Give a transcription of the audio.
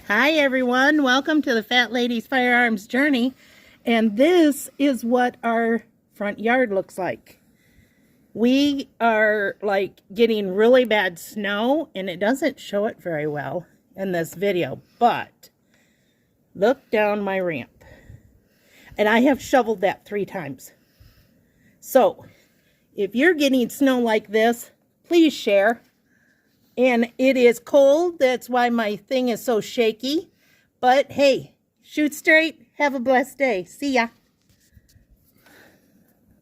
Hi everyone, welcome to the Fat Lady's Firearms Journey, and this is what our front yard looks like. We are getting really bad snow, and it doesn't show it very well in this video, but look down my ramp, and I have shoveled that 3 times. So if you're getting snow like this, please share. And it is cold. That's why my thing is so shaky. But hey, shoot straight. Have a blessed day. See ya.